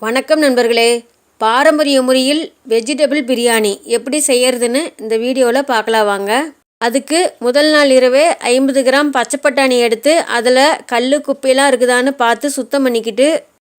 வணக்கம் நண்பர்களே. பாரம்பரிய முறையில் வெஜிடபிள் பிரியாணி எப்படி செய்யறதுன்னு இந்த வீடியோவில் பார்க்கலாம் வாங்க. அதுக்கு முதல் நாள் இரவே 50 கிராம் பச்சை பட்டாணி எடுத்து அதில் கல் குப்பையெல்லாம் இருக்குதான்னு பார்த்து சுத்தம் பண்ணிக்கிட்டு,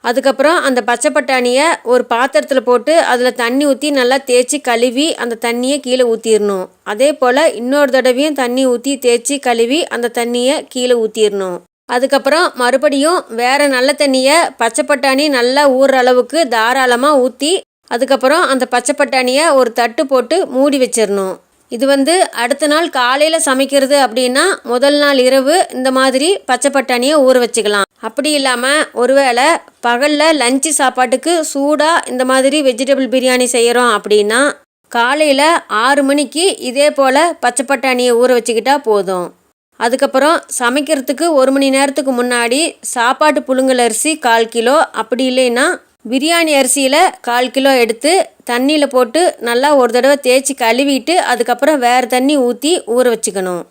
அதுக்கப்புறம் அந்த பச்சை பட்டாணியை ஒரு பாத்திரத்தில் போட்டு அதில் தண்ணி ஊற்றி நல்லா தேய்ச்சி கழுவி அந்த தண்ணியை கீழே ஊற்றிடணும். அதே போல் இன்னொரு தடவையும் தண்ணி ஊற்றி தேய்ச்சி கழுவி அந்த தண்ணியை கீழே ஊற்றிடணும். அதுக்கப்புறம் மறுபடியும் வேறு நல்ல தண்ணியை பச்சை பட்டாணி நல்லா ஊறுற அளவுக்கு தாராளமாக ஊற்றி அதுக்கப்புறம் அந்த பச்சை பட்டாணியை ஒரு தட்டு போட்டு மூடி வச்சிடணும். இது அடுத்த நாள் காலையில் சமைக்கிறது அப்படின்னா முதல் நாள் இரவு இந்த மாதிரி பச்சை பட்டாணியை ஊற வச்சுக்கலாம். அப்படி இல்லாமல் ஒருவேளை பகலில் லஞ்சு சாப்பாட்டுக்கு சூடாக இந்த மாதிரி வெஜிடபிள் பிரியாணி செய்கிறோம் அப்படின்னா காலையில் 6 மணிக்கு இதே போல் பச்சை பட்டாணியை ஊற வச்சுக்கிட்டா போதும். அதுக்கப்புறம் சமைக்கிறதுக்கு 1 மணி நேரத்துக்கு முன்னாடி சாப்பாட்டு புழுங்கல் அரிசி 1/4 கிலோ, அப்படி இல்லைன்னா பிரியாணி அரிசியில் 1/4 கிலோ எடுத்து தண்ணியில் போட்டு நல்லா ஒரு தடவை தேய்ச்சி கழுவிட்டு அதுக்கப்புறம் வேறு தண்ணி ஊற்றி ஊற வச்சுக்கணும்.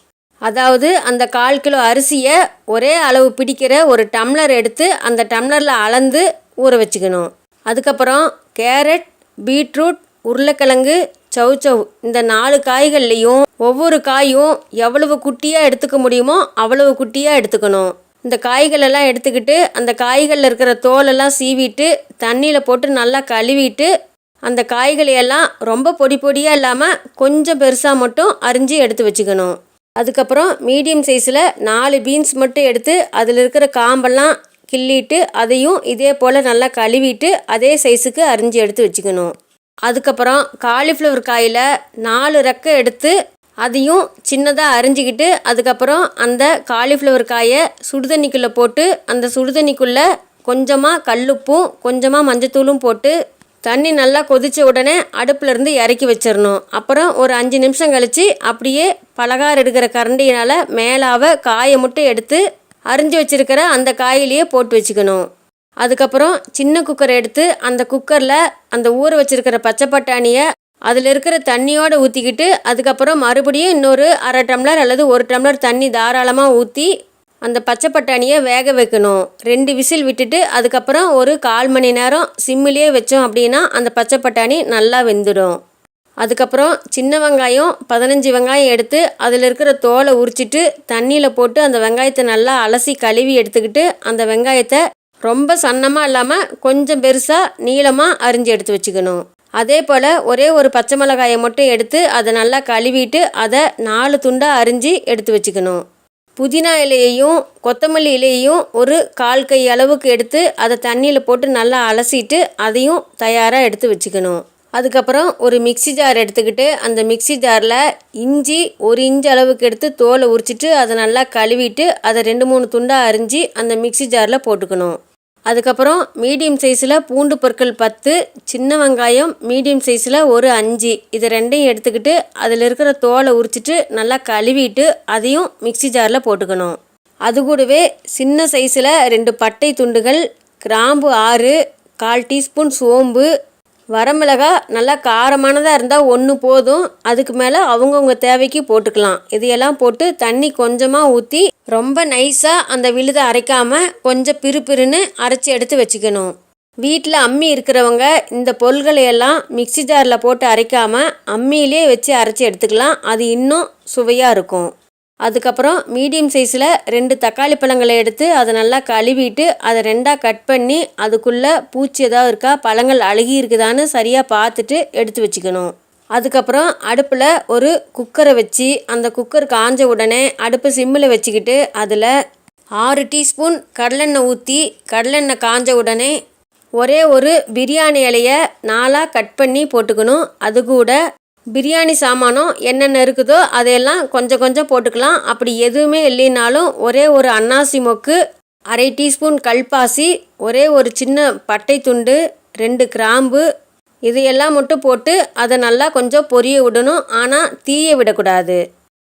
அதாவது அந்த 1/4 கிலோ அரிசியை ஒரே அளவு பிடிக்கிற ஒரு டம்ளர் எடுத்து அந்த டம்ளரில் அளந்து ஊற வச்சுக்கணும். அதுக்கப்புறம் கேரட், பீட்ரூட், உருளைக்கிழங்கு, சௌச்சவ் இந்த 4 காய்கள்லேயும் ஒவ்வொரு காயும் எவ்வளவு குட்டியாக எடுத்துக்க முடியுமோ அவ்வளவு குட்டியாக எடுத்துக்கணும். இந்த காய்களெல்லாம் எடுத்துக்கிட்டு அந்த காய்களில் இருக்கிற தோலெல்லாம் சீவிட்டு தண்ணியில் போட்டு நல்லா கழுவிட்டு அந்த காய்களையெல்லாம் ரொம்ப பொடி பொடியாக இல்லாமல் கொஞ்சம் பெருசாக மட்டும் அரிஞ்சு எடுத்து வச்சுக்கணும். அதுக்கப்புறம் மீடியம் சைஸில் 4 பீன்ஸ் மட்டும் எடுத்து அதில் இருக்கிற காம்பெல்லாம் கிள்ளிட்டு அதையும் இதே போல் நல்லா கழுவிட்டு அதே சைஸுக்கு அரிஞ்சு எடுத்து வச்சுக்கணும். அதுக்கப்புறம் காலிஃப்ளவர் காயில் 4 ரெக்கை எடுத்து அதையும் சின்னதாக அரிஞ்சிக்கிட்டு அதுக்கப்புறம் அந்த காலிஃப்ளவர் காயை சுடுதண்ணிக்குள்ளே போட்டு அந்த சுடுதண்ணிக்குள்ளே கொஞ்சமாக கல்லுப்பும் கொஞ்சமாக மஞ்சத்தூளும் போட்டு தண்ணி நல்லா கொதித்த உடனே அடுப்பிலேருந்து இறக்கி வச்சிடணும். அப்புறம் ஒரு 5 நிமிஷம் கழித்து அப்படியே பலகாரம் எடுக்கிற கரண்டியினால் மேலாக காயை மட்டும் எடுத்து அரிஞ்சு வச்சுருக்கிற அந்த காயிலேயே போட்டு வச்சுக்கணும். அதுக்கப்புறம் சின்ன குக்கரை எடுத்து அந்த குக்கரில் அந்த ஊற வச்சுருக்கிற பச்சை பட்டாணியை அதில் இருக்கிற தண்ணியோடு ஊற்றிக்கிட்டு அதுக்கப்புறம் மறுபடியும் இன்னொரு 1/2 டம்ளர் அல்லது 1 டம்ளர் தண்ணி தாராளமாக ஊற்றி அந்த பச்சை பட்டாணியை வேக வைக்கணும். 2 விசில் விட்டுட்டு அதுக்கப்புறம் ஒரு 1/4 மணி நேரம் சிம்மிலே வச்சோம் அப்படின்னா அந்த பச்சை பட்டாணி நல்லா வெந்துடும். அதுக்கப்புறம் சின்ன வெங்காயம் 15 வெங்காயம் எடுத்து அதில் இருக்கிற தோலை உரிச்சிட்டு தண்ணியில் போட்டு அந்த வெங்காயத்தை நல்லா அலசி கழுவி எடுத்துக்கிட்டு அந்த வெங்காயத்தை ரொம்ப சன்னமாக இல்லாமல் கொஞ்சம் பெருசாக நீளமாக அரிஞ்சு எடுத்து வச்சுக்கணும். அதே போல் ஒரே ஒரு பச்சை மிளகாயை மட்டும் எடுத்து அதை நல்லா கழுவிட்டு அதை 4 துண்டாக அரிஞ்சு எடுத்து வச்சுக்கணும். புதினா இலையையும் கொத்தமல்லி இலையையும் ஒரு 1/4 கை அளவுக்கு எடுத்து அதை தண்ணியில் போட்டு நல்லா அலசிட்டு அதையும் தயாராக எடுத்து வச்சுக்கணும். அதுக்கப்புறம் ஒரு மிக்சி ஜார் எடுத்துக்கிட்டு அந்த மிக்சி ஜாரில் இஞ்சி 1 இன்ச் அளவுக்கு எடுத்து தோலை உரிச்சிட்டு அதை நல்லா கழுவிட்டு அதை 2-3 துண்டாக அரிஞ்சு அந்த மிக்சி ஜாரில் போட்டுக்கணும். அதுக்கப்புறம் மீடியம் சைஸில் பூண்டு பற்கள் 10, சின்ன வெங்காயம் மீடியம் சைஸில் ஒரு 5 இது ரெண்டையும் எடுத்துக்கிட்டு அதில் இருக்கிற தோலை உரிச்சிட்டு நல்லா கழுவிட்டு அதையும் மிக்சி ஜாரில் போட்டுக்கணும். அது கூடவே சின்ன சைஸில் 2 பட்டை துண்டுகள், கிராம்பு 6, 1/4 டீஸ்பூன் சோம்பு, வரமிளகாய் நல்லா காரமானதாக இருந்தால் 1 போதும், அதுக்கு மேலே அவங்கவுங்க தேவைக்கு போட்டுக்கலாம். இதையெல்லாம் போட்டு தண்ணி கொஞ்சமாக ஊற்றி ரொம்ப நைஸாக அந்த விழுதை அரைக்காமல் கொஞ்சம் பிறுபிறுன்னு அரைச்சி எடுத்து வச்சுக்கணும். வீட்டில் அம்மி இருக்கிறவங்க இந்த பொருள்களையெல்லாம் மிக்சி ஜாரில் போட்டு அரைக்காமல் அம்மியிலே வச்சு அரைச்சி எடுத்துக்கலாம். அது இன்னும் சுவையாக இருக்கும். அதுக்கப்புறம் மீடியம் சைஸில் 2 தக்காளி பழங்களை எடுத்து அதை நல்லா கழுவிட்டு அதை 2ஆக கட் பண்ணி அதுக்குள்ளே பூச்சி ஏதாவது இருக்கா, பழங்கள் அழுகி இருக்குதான்னு சரியாக பார்த்துட்டு எடுத்து வச்சுக்கணும். அதுக்கப்புறம் அடுப்பில் ஒரு குக்கரை வச்சு அந்த குக்கர் காஞ்ச உடனே அடுப்பு சிம்மில் வச்சுக்கிட்டு அதில் 6 டீஸ்பூன் கடலெண்ணெய் ஊற்றி கடலெண்ணெய் காஞ்ச உடனே ஒரே ஒரு பிரியாணி இலையை 4ஆக கட் பண்ணி போட்டுக்கணும். அது கூட பிரியாணி சாமானம் என்னென்ன இருக்குதோ அதையெல்லாம் கொஞ்சம் கொஞ்சம் போட்டுக்கலாம். அப்படி எதுவுமே இல்லைனாலும் ஒரே ஒரு அன்னாசி மொக்கு, 1/2 டீஸ்பூன் கல்பாசி, ஒரே ஒரு சின்ன பட்டை துண்டு, 2 கிராம்பு இதையெல்லாம் மட்டும் போட்டு அதை நல்லா கொஞ்சம் பொரிய விடணும். ஆனால் தீய விடக்கூடாது.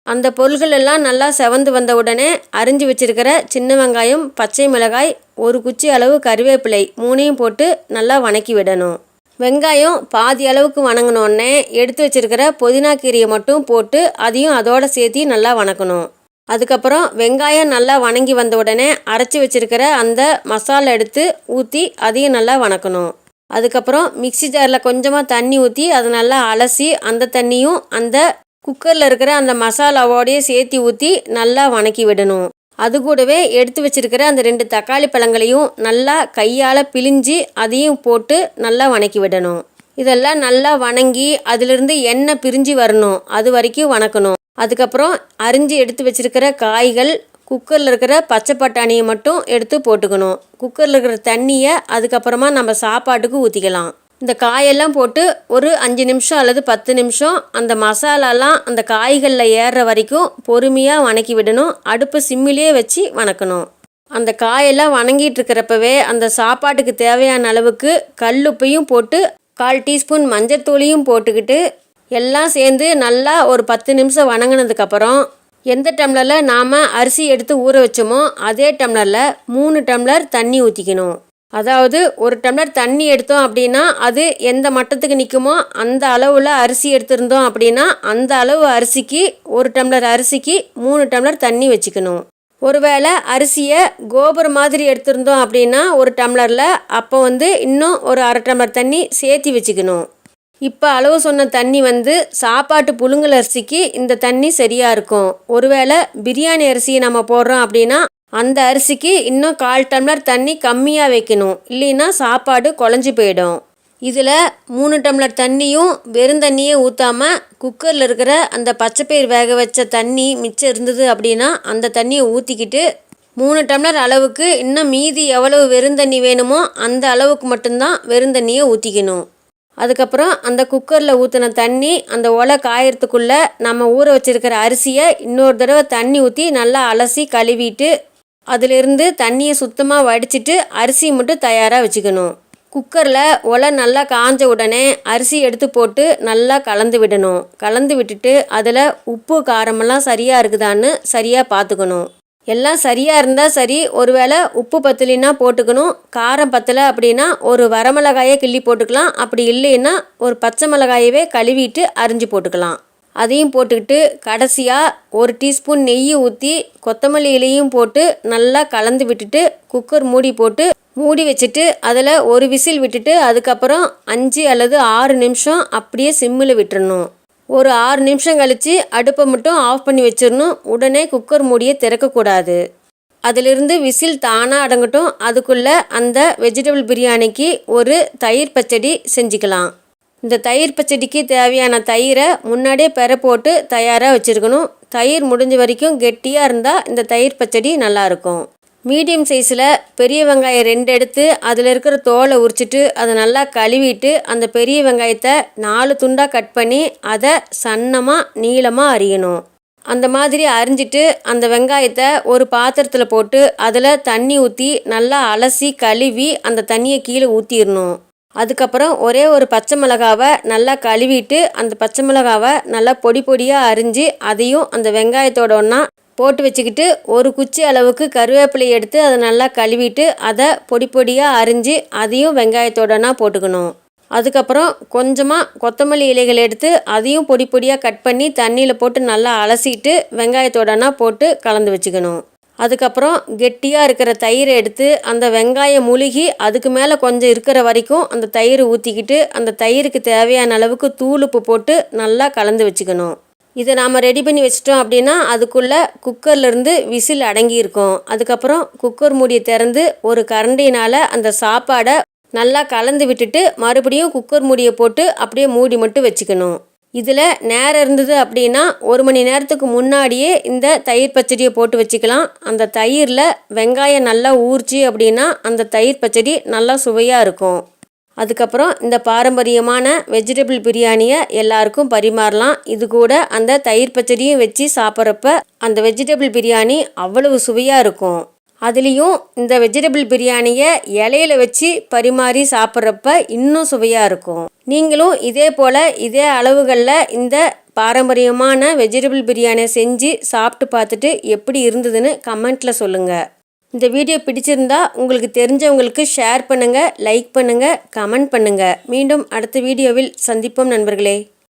அந்த பொருள்கள் எல்லாம் நல்லா செவந்து வந்த உடனே அரிஞ்சு வச்சிருக்கிற சின்ன வெங்காயம், பச்சை மிளகாய், 1 குச்சி அளவு கருவேப்பிலை 3ஐயும் போட்டு நல்லா வணக்கி விடணும். வெங்காயம் பாதி அளவுக்கு வணங்கினோடனே எடுத்து வச்சிருக்கிற புதினா கீரையை மட்டும் போட்டு அதையும் அதோடு சேர்த்து நல்லா வணக்கணும். அதுக்கப்புறம் வெங்காயம் நல்லா வணங்கி வந்த உடனே அரைச்சி வச்சிருக்கிற அந்த மசாலா எடுத்து ஊற்றி அதையும் நல்லா வணக்கணும். அதுக்கப்புறம் மிக்ஸி ஜாரில் கொஞ்சமாக தண்ணி ஊற்றி அதை நல்லா அலசி அந்த தண்ணியும் அந்த குக்கரில் இருக்கிற அந்த மசாலாவோடையே சேர்த்து ஊற்றி நல்லா வணக்கி விடணும். அது கூடவே எடுத்து வச்சிருக்கிற அந்த 2 தக்காளி பழங்களையும் நல்லா கையால் பிழிஞ்சு அதையும் போட்டு நல்லா வணக்கி விடணும். இதெல்லாம் நல்லா வணங்கி அதிலிருந்து எண்ணெய் பிரிஞ்சு வரணும், அது வரைக்கும் வணக்கணும். அதுக்கப்புறம் அரிஞ்சு எடுத்து வச்சிருக்கிற காய்கள், குக்கரில் இருக்கிற பச்சை பட்டாணியை மட்டும் எடுத்து போட்டுக்கணும். குக்கரில் இருக்கிற தண்ணியை அதுக்கப்புறமா நம்ம சாப்பாட்டுக்கு ஊற்றிக்கலாம். இந்த காயெல்லாம் போட்டு ஒரு 5 நிமிஷம் அல்லது 10 நிமிஷம் அந்த மசாலாலாம் அந்த காய்களில் ஏறுற வரைக்கும் பொறுமையாக வணக்கி விடணும். அடுப்பு சிம்மிலேயே வச்சு வணக்கணும். அந்த காயெல்லாம் வணங்கிட்டு இருக்கிறப்பவே அந்த சாப்பாட்டுக்கு தேவையான அளவுக்கு கல்லுப்பையும் போட்டு 1/4 டீஸ்பூன் மஞ்சத்தூளையும் போட்டுக்கிட்டு எல்லாம் சேர்ந்து நல்லா ஒரு 10 நிமிஷம் வணங்கினதுக்கப்புறம் எந்த டம்ளரில் நாம் அரிசி எடுத்து ஊற வச்சோமோ அதே டம்ளரில் 3 டம்ளர் தண்ணி ஊற்றிக்கணும். அதாவது ஒரு டம்ளர் தண்ணி எடுத்தோம் அப்படின்னா அது எந்த மட்டத்துக்கு நிற்குமோ அந்த அளவில் அரிசி எடுத்திருந்தோம் அப்படின்னா அந்த அளவு அரிசிக்கு 1 டம்ளர் அரிசிக்கு 3 டம்ளர் தண்ணி வச்சுக்கணும். ஒருவேளை அரிசியை கோபுரம் மாதிரி எடுத்திருந்தோம் அப்படின்னா ஒரு டம்ளரில் அப்போ இன்னும் ஒரு 1/2 டம்ளர் தண்ணி சேர்த்தி வச்சுக்கணும். இப்போ அளவு சொன்ன தண்ணி சாப்பாட்டு புழுங்கல் அரிசிக்கு இந்த தண்ணி சரியாக இருக்கும். ஒருவேளை பிரியாணி அரிசியை நம்ம போடுறோம் அப்படின்னா அந்த அரிசிக்கு இன்னும் 1/4 டம்ளர் தண்ணி கம்மியாக வைக்கணும், இல்லைன்னா சாப்பாடு குழஞ்சி போயிடும். இதில் 3 டம்ளர் தண்ணியும் வெறும் தண்ணியே ஊற்றாமல் குக்கரில் இருக்கிற அந்த பச்சைப்பயிர் வேக வச்ச தண்ணி மிச்சம் இருந்தது அப்படின்னா அந்த தண்ணியை ஊற்றிக்கிட்டு 3 டம்ளர் அளவுக்கு இன்னும் மீதி எவ்வளவு வெறும் தண்ணி வேணுமோ அந்த அளவுக்கு மட்டும்தான் வெறும் தண்ணியை ஊற்றிக்கணும். அதுக்கப்புறம் அந்த குக்கரில் ஊற்றின தண்ணி அந்த ஒலை காயறதுக்குள்ளே நம்ம ஊற வச்சுருக்கிற அரிசியை இன்னொரு தடவை தண்ணி ஊற்றி நல்லா அலசி கழுவிட்டு அதிலிருந்து தண்ணியை சுத்தமாக வடிச்சிட்டு அரிசி மட்டும் தயாராக வச்சுக்கணும். குக்கரில் ஒலை நல்லா காஞ்ச உடனே அரிசி எடுத்து போட்டு நல்லா கலந்து விடணும். கலந்து விட்டுட்டு அதில் உப்பு காரமெல்லாம் சரியாக இருக்குதான்னு சரியாக பார்த்துக்கணும். எல்லாம் சரியாக இருந்தால் சரி, ஒருவேளை உப்பு பத்தலைன்னா போட்டுக்கணும். காரம் பத்தலை அப்படின்னா ஒரு வரமிளகாயை கிள்ளி போட்டுக்கலாம். அப்படி இல்லைன்னா ஒரு பச்சை மிளகாயவே கழுவிட்டு அரிஞ்சு போட்டுக்கலாம். அதையும் போட்டுக்கிட்டு கடைசியாக 1 டீஸ்பூன் நெய் ஊற்றி கொத்தமல்லி இலையும் போட்டு நல்லா கலந்து விட்டுட்டு குக்கர் மூடி வச்சுட்டு அதில் ஒரு விசில் விட்டுட்டு அதுக்கப்புறம் 5 அல்லது 6 நிமிஷம் அப்படியே சிம்மில் விட்டுறணும். ஒரு 6 நிமிஷம் கழித்து அடுப்பை மட்டும் ஆஃப் பண்ணி வச்சிடணும். உடனே குக்கர் மூடியை திறக்கக்கூடாது. அதிலிருந்து விசில் தானாக அடங்கட்டும். அதுக்குள்ளே அந்த வெஜிடபிள் பிரியாணிக்கு ஒரு தயிர் பச்சடி செஞ்சுக்கலாம். இந்த தயிர் பச்சடிக்கு தேவையான தயிரை முன்னாடியே பெற போட்டு தயாராக வச்சுருக்கணும். தயிர் முடிஞ்ச வரைக்கும் கெட்டியாக இருந்தால் இந்த தயிர் பச்சடி நல்லாயிருக்கும். மீடியம் சைஸில் பெரிய வெங்காயம் 2 எடுத்து அதில் இருக்கிற தோலை உரிச்சிட்டு அதை நல்லா கழுவிட்டு அந்த பெரிய வெங்காயத்தை 4 துண்டாக கட் பண்ணி அதை சன்னமாக நீளமாக அரியணும். அந்த மாதிரி அரிஞ்சிட்டு அந்த வெங்காயத்தை ஒரு பாத்திரத்தில் போட்டு அதில் தண்ணி ஊற்றி நல்லா அலசி கழுவி அந்த தண்ணியை கீழே ஊற்றிடணும். அதுக்கப்புறம் ஒரே ஒரு பச்சை மிளகாவை நல்லா கழுவிட்டு அந்த பச்சை மிளகாவை நல்லா பொடி பொடியாக அரிஞ்சு அதையும் அந்த வெங்காயத்தோட ஒன்றா போட்டு வச்சுக்கிட்டு ஒரு குச்சி அளவுக்கு கருவேப்பிலை எடுத்து அதை நல்லா கழுவிட்டு அதை பொடி பொடியாக அரிஞ்சு அதையும் வெங்காயத்தோடனா போட்டுக்கணும். அதுக்கப்புறம் கொஞ்சமாக கொத்தமல்லி இலைகள் எடுத்து அதையும் பொடி பொடியாக கட் பண்ணி தண்ணியில் போட்டு நல்லா அலசிட்டு வெங்காயத்தோடனா போட்டு கலந்து வச்சுக்கணும். அதுக்கப்புறம் கெட்டியாக இருக்கிற தயிரை எடுத்து அந்த வெங்காயம் முழுகி அதுக்கு மேலே கொஞ்சம் இருக்கிற வரைக்கும் அந்த தயிரை ஊற்றிக்கிட்டு அந்த தயிருக்கு தேவையான அளவுக்கு தூள் உப்பு போட்டு நல்லா கலந்து வச்சுக்கணும். இதை நாம் ரெடி பண்ணி வச்சிட்டோம் அப்படின்னா அதுக்குள்ளே குக்கர்லேருந்து விசில் அடங்கியிருக்கும். அதுக்கப்புறம் குக்கர் மூடியை திறந்து ஒரு கரண்டினால் அந்த சாப்பாடை நல்லா கலந்து விட்டுட்டு மறுபடியும் குக்கர் மூடியை போட்டு அப்படியே மூடி மட்டும் வச்சுக்கணும். இதில் நேரம் இருந்தது அப்படின்னா 1 மணி நேரத்துக்கு முன்னாடியே இந்த தயிர் பச்சடியை போட்டு வச்சுக்கலாம். அந்த தயிரில் வெங்காயம் நல்லா ஊறிச்சு அப்படின்னா அந்த தயிர் பச்சடி நல்லா சுவையாக இருக்கும். அதுக்கப்புறம் இந்த பாரம்பரியமான வெஜிடபிள் பிரியாணியை எல்லாருக்கும் பரிமாறலாம். இது கூட அந்த தயிர் பச்சடியும் வச்சு சாப்பிட்றப்ப அந்த வெஜிடபிள் பிரியாணி அவ்வளவு சுவையாக இருக்கும். அதுலேயும் இந்த வெஜிடபிள் பிரியாணியை இலையில வச்சு பரிமாறி சாப்பிட்றப்ப இன்னும் சுவையாக இருக்கும். நீங்களும் இதே போல் இதே அளவுகளில் இந்த பாரம்பரியமான வெஜிடபிள் பிரியாணியை செஞ்சு சாப்பிட்டு பார்த்துட்டு எப்படி இருந்ததுன்னு கமெண்ட்டில் சொல்லுங்கள். இந்த வீடியோ பிடிச்சிருந்தா உங்களுக்கு தெரிஞ்சவங்களுக்கு ஷேர் பண்ணுங்கள், லைக் பண்ணுங்கள், கமெண்ட் பண்ணுங்கள். மீண்டும் அடுத்த வீடியோவில் சந்திப்போம் நண்பர்களே.